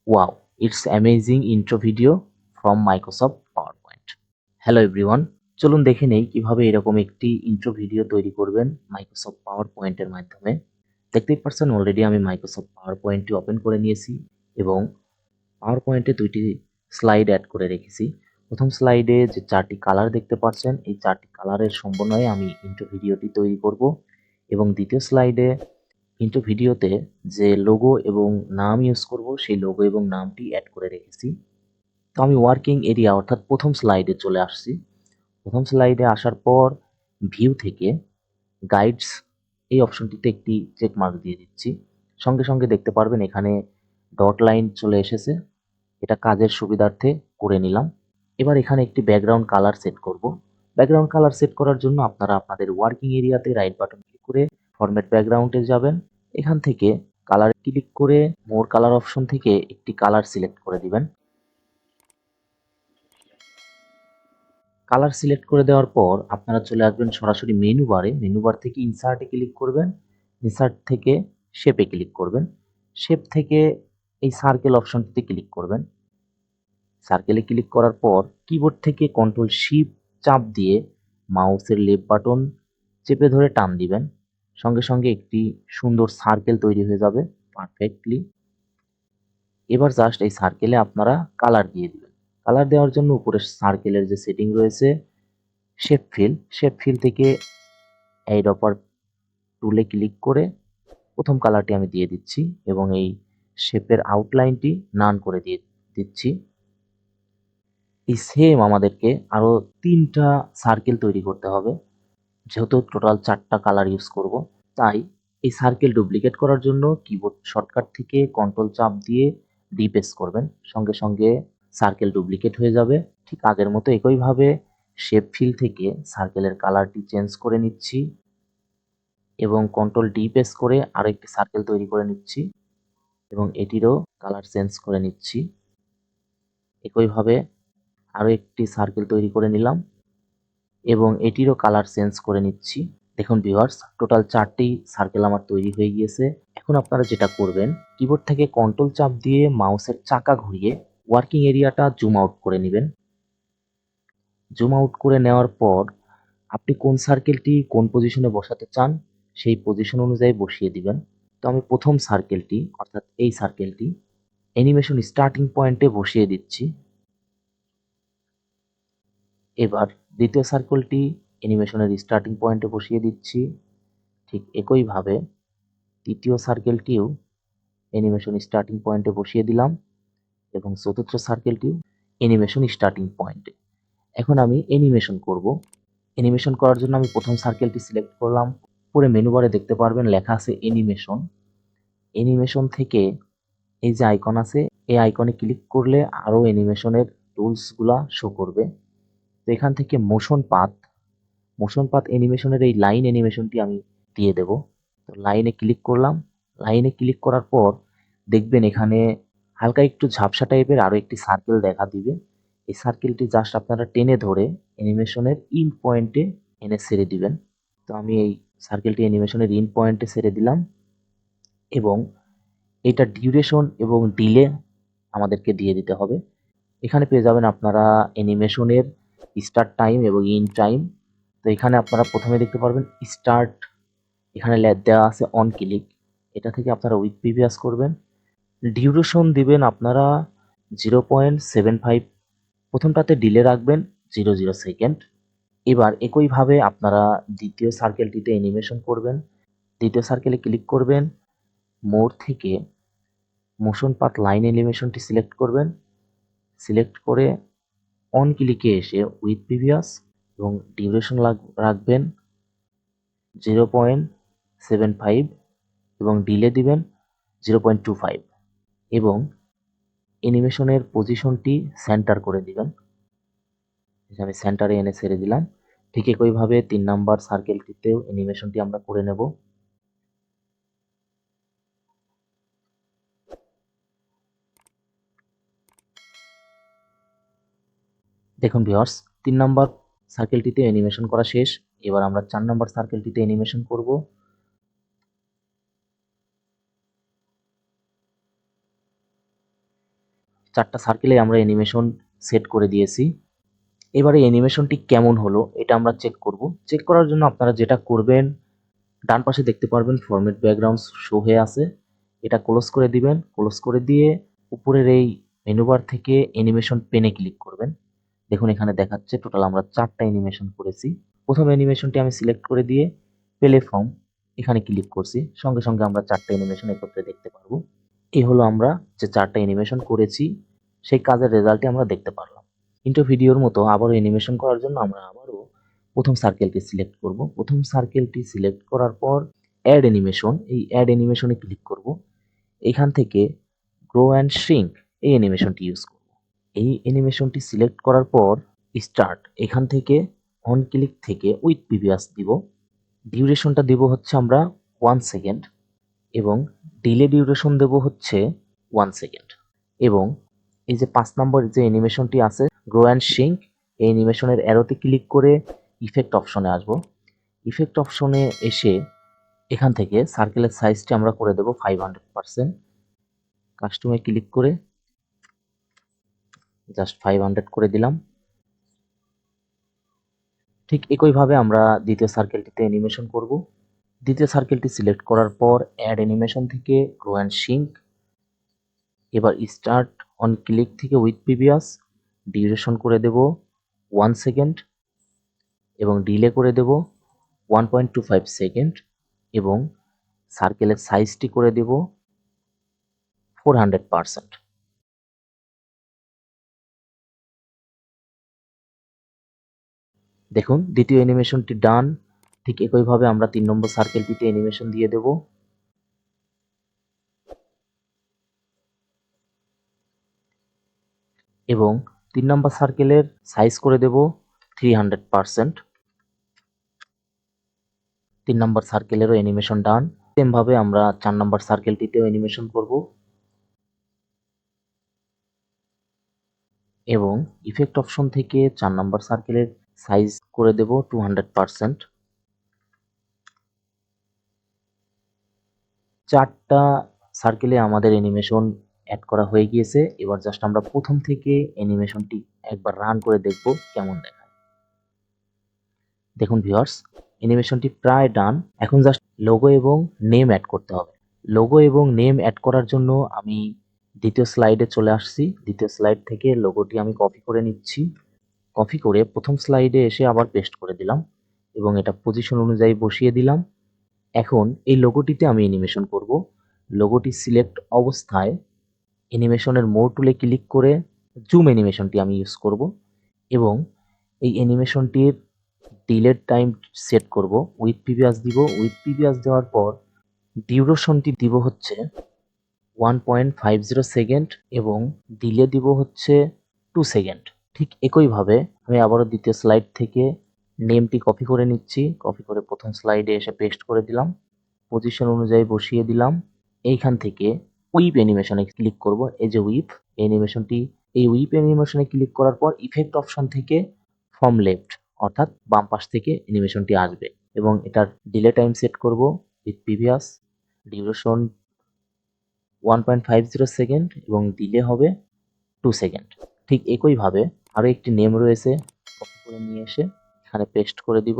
Wow, it's amazing intro video from Microsoft PowerPoint. Hello everyone, চলুন দেখে নেই কিভাবে এরকম একটি ইন্ট্রো ভিডিও তৈরি করবেন মাইক্রোসফট পাওয়ার পয়েন্টের মাধ্যমে। দেখতেই পাচ্ছেন অলরেডি আমি মাইক্রোসফট পাওয়ার পয়েন্টটি ওপেন করে নিয়েছি এবং পাওয়ার পয়েন্টে দুইটি স্লাইড অ্যাড করে রেখেছি। প্রথম স্লাইডে যে চারটি কালার দেখতে পাচ্ছেন, এই চারটি কালারের সমন্বয়ে আমি ইন্ট্রো ভিডিওটি তৈরি করব এবং দ্বিতীয় স্লাইডে ইন্ট্রো ভিডিওতে যে লোগো এবং নাম ইউজ করব সেই লোগো এবং নামটি অ্যাড করে রেখেছি। তো আমি ওয়ার্কিং এরিয়া অর্থাৎ প্রথম স্লাইডে চলে আসছি। প্রথম স্লাইডে আসার পর ভিউ থেকে গাইডস এই অপশনটিতে একটি চেক মার্ক দিয়ে দিচ্ছি। সঙ্গে সঙ্গে দেখতে পারবেন এখানে ডট লাইন চলে এসেছে। এটা কাজের সুবিধার্থে করে নিলাম। এবার এখানে একটি ব্যাকগ্রাউন্ড কালার সেট করব। ব্যাকগ্রাউন্ড কালার সেট করার জন্য আপনারা আপনাদের ওয়ার্কিং এরিয়াতে রাইট বাটন ক্লিক করে ফরম্যাট ব্যাকগ্রাউন্ডে যাবেন। এখান থেকে কালার ক্লিক করে মোর কালার অপশন থেকে একটি কালার সিলেক্ট করে দিবেন। কালার সিলেক্ট করে দেওয়ার পর আপনারা চলে আসবেন সরাসরি মেনু বারে। মেনু বার থেকে ইনসার্টে ক্লিক করবেন। ইনসার্ট থেকে শেপে ক্লিক করবেন। শেপ থেকে এই সার্কেল অপশনটিতে ক্লিক করবেন। সার্কেলে ক্লিক করার পর কিবোর্ড থেকে কন্ট্রোল শিফট চাপ দিয়ে মাউসের লেফট বাটন চেপে ধরে টান দিবেন। সঙ্গে সঙ্গে একটি সুন্দর সার্কেল তৈরি হয়ে যাবে পারফেক্টলি। এবার জাস্ট এই সার্কেলে আপনারা কালার দিয়ে দিবেন। কালার দেওয়ার জন্য উপরে সার্কেলের যে সেটিং রয়েছে শেপ ফিল থেকে এইড্রপার টুলে ক্লিক করে প্রথম কালারটি আমি দিয়ে দিচ্ছি এবং এই শেপের আউটলাইনটি নান করে দিয়ে দিচ্ছি। এই সেম আমাদেরকে আরো ৩টা সার্কেল তৈরি করতে হবে। যেহেতু টোটাল ৪টা কালার ইউজ করব, তাই এই সার্কেল ডুপ্লিকেট করার জন্য কিবোর্ড শর্টকাট থেকে কন্ট্রোল চাপ দিয়ে রিপ্লেস করবেন। সঙ্গে সঙ্গে সার্কেল ডুপ্লিকেট হয়ে যাবে। ঠিক আগের মতো একইভাবে শেপ ফিল থেকে সার্কেলের কালারটি চেঞ্জ করে নিচ্ছি এবং কন্ট্রোল ডি প্রেস করে আরো একটি সার্কেল তৈরি করে নিচ্ছি এবং এটিরও কালার চেঞ্জ করে নিচ্ছি। একইভাবে আরো একটি সার্কেল তৈরি করে নিলাম এবং এটিরও কালার চেঞ্জ করে নিচ্ছি। দেখুন ভিউয়ার্স, টোটাল 4টি সার্কেল আমার তৈরি হয়ে গিয়েছে। এখন আপনারা যেটা করবেন, কিবোর্ড থেকে কন্ট্রোল চাপ দিয়ে মাউসের চাকা ঘুরিয়ে ওয়ার্কিং এরিয়াটা জুম আউট করে নেবেন। জুম আউট করে নেওয়ার পর আপনি কোন সার্কেলটি কোন পজিশনে বসাতে চান সেই পজিশন অনুযায়ী বসিয়ে দিবেন। তো আমি প্রথম সার্কেলটি অর্থাৎ এই সার্কেলটি অ্যানিমেশন স্টার্টিং পয়েন্টে বসিয়ে দিচ্ছি। এবার দ্বিতীয় সার্কেলটি অ্যানিমেশনের স্টার্টিং পয়েন্টে বসিয়ে দিচ্ছি। ঠিক একইভাবে তৃতীয় সার্কেলটিও অ্যানিমেশন স্টার্টিং পয়েন্টে বসিয়ে দিলাম এবং চতুর্থ সার্কেলটিও অ্যানিমেশন স্টার্টিং পয়েন্টে। এখন আমি অ্যানিমেশন করব। অ্যানিমেশন করার জন্য আমি প্রথম সার্কেলটি সিলেক্ট করলাম। পরে মেনু বারে দেখতে পারবেন লেখা আছে অ্যানিমেশন। অ্যানিমেশন থেকে এই যে আইকন আছে, এই আইকনে ক্লিক করলে আরও অ্যানিমেশনের টুলসগুলা শো করবে। তো এখান থেকে মোশন পাথ অ্যানিমেশনের এই লাইন অ্যানিমেশনটি আমি দিয়ে দেব। তো লাইনে ক্লিক করলাম। লাইনে ক্লিক করার পর দেখবেন এখানে হালকা একটু ঝাপসা টাইপের আরও একটি সার্কেল দেখা দিবে। এই সার্কেলটি জাস্ট আপনারা টেনে ধরে অ্যানিমেশনের ইন পয়েন্টে এনে ছেড়ে দিবেন। তো আমি এই সার্কেলটি অ্যানিমেশনের ইন পয়েন্টে ছেড়ে দিলাম এবং এটা ডিউরেশন এবং ডিলে আমাদেরকে দিয়ে দিতে হবে। এখানে পেয়ে যাবেন আপনারা অ্যানিমেশনের স্টার্ট টাইম এবং ইন টাইম। তো এখানে আপনারা প্রথমে দেখতে পারবেন স্টার্ট, এখানে দেওয়া আছে অন ক্লিক। এটা থেকে আপনারা উইথ প্রিভিয়াস করবেন। ডিউরেশন দিবেন আপনারা 0.75। প্রথমটাতে ডিলে রাখবেন 0.0 সেকেন্ড। এবার একইভাবে আপনারা দ্বিতীয় সার্কেলটিতে অ্যানিমেশন করবেন। দ্বিতীয় সার্কেলে ক্লিক করবেন, মোর থেকে মোশন পাথ লাইন অ্যানিমেশনটি সিলেক্ট করবেন। সিলেক্ট করে অন ক্লিকে এসে উইথ প্রিভিয়াস এবং ডিউরেশন রাখবেন 0.75 এবং ডিলে দিবেন 0.25 এবং অ্যানিমেশনের পজিশনটি সেন্টার করে দিবেন। আমি সেন্টারে এনে ছেড়ে দিলাম। ঠিক একইভাবে 3 নাম্বার সার্কেলটিতেও অ্যানিমেশনটি আমরা করে নেব। দেখুন ভিউয়ার্স, 3 নাম্বার সার্কেলটিতে অ্যানিমেশন করা শেষ। এবার আমরা 4 নাম্বার সার্কেলটিতে অ্যানিমেশন করব। 4টা সার্কেলে আমরা অ্যানিমেশন সেট করে দিয়েছি। এবারে অ্যানিমেশনটি কেমন হলো এটা আমরা চেক করব। চেক করার জন্য আপনারা যেটা করবেন, ডান পাশে দেখতে পারবেন ফরম্যাট ব্যাকগ্রাউন্ড শো হয়ে আছে, এটা ক্লোজ করে দিবেন। ক্লোজ করে দিয়ে উপরের এই মেনু বার থেকে অ্যানিমেশন পেনে ক্লিক করবেন। দেখুন এখানে দেখাচ্ছে টোটাল আমরা 4টা অ্যানিমেশন করেছি। প্রথম অ্যানিমেশনটি আমি সিলেক্ট করে দিয়ে প্লে ফর্ম এখানে ক্লিক করছি, সঙ্গে সঙ্গে আমরা 4টা অ্যানিমেশন একত্রে দেখতে পারবো। এই হলো আমরা যে 4টা অ্যানিমেশন করেছি সেই কাজের রেজাল্টটি আমরা দেখতে পারলাম। ইন্ট্রো ভিডিওর মতো আবারও অ্যানিমেশন করার জন্য আমরা আবারও প্রথম সার্কেলটি সিলেক্ট করব। প্রথম সার্কেলটি সিলেক্ট করার পর অ্যাড অ্যানিমেশন, এই অ্যাড অ্যানিমেশনে ক্লিক করব। এখান থেকে গ্রো অ্যান্ড শ্রিঙ্ক এই অ্যানিমেশনটি ইউজ করব। এই অ্যানিমেশনটি সিলেক্ট করার পর স্টার্ট, এখান থেকে অন ক্লিক থেকে উইথ প্রিভিয়াস দিব। ডিউরেশনটা দিব হচ্ছে আমরা 1 সেকেন্ড এবং ডিলে ডিউরেশন দেব হচ্ছে 1 সেকেন্ড। এবং এই যে 5 নম্বর যে অ্যানিমেশনটি আছে গ্রো অ্যান্ড শ্রিঙ্ক, এই অ্যানিমেশনের অ্যারোতে ক্লিক করে ইফেক্ট অপশনে আসব। ইফেক্ট অপশনে এসে এখান থেকে সার্কেলের সাইজটি আমরা করে দেব 500%। কাস্টমে ক্লিক করে জাস্ট 500 করে দিলাম। ঠিক একইভাবে আমরা দ্বিতীয় সার্কেলটিতে অ্যানিমেশন করব। দ্বিতীয় সার্কেলটি সিলেক্ট করার পর অ্যাড অ্যানিমেশন থেকে গ্রো অ্যান্ড শ্রিঙ্ক, এবার স্টার্ট অন ক্লিক থেকে উইথ প্রিভিয়াস, ডিউরেশন করে দেব 1 সেকেন্ড এবং ডিলে করে দেব 1.25 সেকেন্ড এবং সার্কেলের সাইজটি করে দেব 400%। দেখুন দ্বিতীয় অ্যানিমেশনটি ডান। ঠিক একইভাবে আমরা 3 নম্বর সার্কেলটিতে অ্যানিমেশন দিয়ে দেব। এবং 3 নম্বর সার্কেলের সাইজ করে দেব 300%। 3 নম্বর সার্কেলেরও অ্যানিমেশন ডান। সেম ভাবে আমরা 4 নম্বর সার্কেলটিতেও অ্যানিমেশন করব এবং ইফেক্ট অপশন থেকে 4 নম্বর সার্কেলের সাইজ করে দেব 200%। 4টা সার্কেলে আমাদের অ্যানিমেশন অ্যাড করা হয়ে গিয়েছে। এবার জাস্ট আমরা প্রথম থেকে অ্যানিমেশনটি একবার রান করে দেখব কেমন দেখায়। দেখুন ভিউয়ার্স, অ্যানিমেশনটি প্রায় ডান। এখন জাস্ট লোগো এবং নেম অ্যাড করতে হবে। লোগো এবং নেম অ্যাড করার জন্য আমি দ্বিতীয় স্লাইডে চলে আসছি। দ্বিতীয় স্লাইড থেকে লোগোটি আমি কপি করে নিচ্ছি। কপি করে প্রথম স্লাইডে এসে আবার পেস্ট করে দিলাম এবং এটা পজিশন অনুযায়ী বসিয়ে দিলাম। এখন এই লোগোটিতে আমি অ্যানিমেশন করব। লোগোটি সিলেক্ট অবস্থায় অ্যানিমেশনের মোর টুলে ক্লিক করে জুম অ্যানিমেশনটি আমি ইউজ করব এবং এই অ্যানিমেশনটির ডিলের টাইম সেট করব, উইথ প্রিভিয়াস দিব। উইথ প্রিভিয়াস দেওয়ার পর ডিউরেশনটি দিব হচ্ছে 1.50 সেকেন্ড এবং ডিলে দিব হচ্ছে 2 সেকেন্ড। ঠিক একইভাবে আমি আবারও দ্বিতীয় স্লাইড থেকে নেমটি কপি করে নিচ্ছি। কপি করে প্রথম স্লাইডে এসে পেস্ট করে দিলাম, পজিশন অনুযায়ী বসিয়ে দিলাম। এইখান থেকে উইপ অ্যানিমেশনে ক্লিক করব। এই যে উইপ অ্যানিমেশনটি, এই উইপ অ্যানিমেশনে ক্লিক করার পর ইফেক্ট অপশন থেকে ফ্রম লেফট অর্থাৎ বাম পাশ থেকে অ্যানিমেশনটি আসবে এবং এটার ডিলে টাইম সেট করব উইথ প্রিভিয়াস, ডিউরেশন 1.50 সেকেন্ড এবং ডিলে হবে 2 সেকেন্ড। ঠিক একইভাবে আরও একটি নেম রয়েছে, কপি করে নিয়ে এসে এখানে পেস্ট করে দিব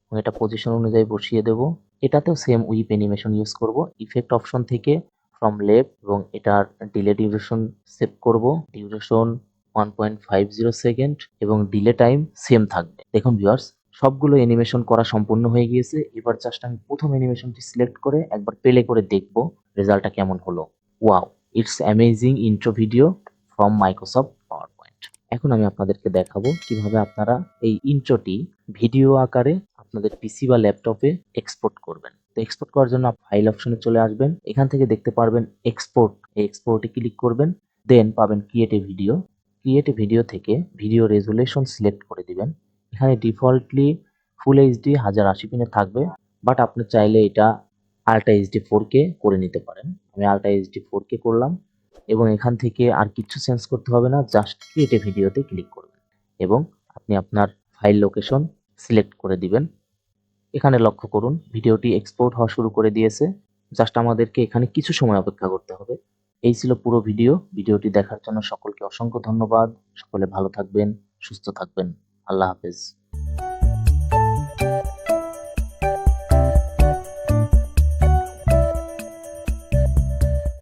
এবং এটা পজিশন অনুযায়ী বসিয়ে দেব। এটাতেও সেম উইপ অ্যানিমেশন ইউজ করব। ইফেক্ট অপশন থেকে ফ্রম লেফট এবং এটার ডিলে ডিউরেশন সেট করব, ডিউরেশন 1.50 সেকেন্ড এবং ডিলে টাইম সেম থাকবে। দেখুন ভিউয়ার্স, সবগুলো অ্যানিমেশন করা সম্পূর্ণ হয়ে গিয়েছে। এবার জাস্ট আমি প্রথম অ্যানিমেশনটি সিলেক্ট করে একবার প্লে করে দেখব রেজাল্টটা কেমন হলো। Wow, it's amazing intro video from Microsoft power point. এখন আমি আপনাদেরকে দেখাবো কিভাবে আপনারা এই ইন্ট্রোটি ভিডিও আকারে আপনাদের পিসি বা ল্যাপটপে এক্সপোর্ট করবেন। তো এক্সপোর্ট করার জন্য ফাইল অপশনে চলে আসবেন। এখান থেকে দেখতে পারবেন এক্সপোর্ট, এই এক্সপোর্টে ক্লিক করবেন। দেন পাবেন create a video. Create a video থেকে ভিডিও রেজুলেশন সিলেক্ট করে দিবেন। এখানে ডিফল্টলি ফুল এইচডি 1080p থাকবে, বাট আপনি চাইলে এটা আল্ট্রা এইচডি 4K করে নিতে পারেন। আমি আল্ট্রা এইচডি 4K করলাম এবং এখান থেকে আর কিছু চেঞ্জ করতে হবে না, জাস্ট ক্রিয়েট এ ভিডিওতে ক্লিক করবেন এবং আপনি আপনার ফাইল লোকেশন সিলেক্ট করে দিবেন। এখানে লক্ষ্য করুন ভিডিওটি এক্সপোর্ট হওয়া শুরু করে দিয়েছে। জাস্ট আমাদেরকে এখানে কিছু সময় অপেক্ষা করতে হবে এই ছিল পুরো ভিডিও। ভিডিওটি দেখার জন্য সকলকে অসংখ্য ধন্যবাদ। সকলে ভালো থাকবেন, সুস্থ থাকবেন। আল্লাহ হাফেজ।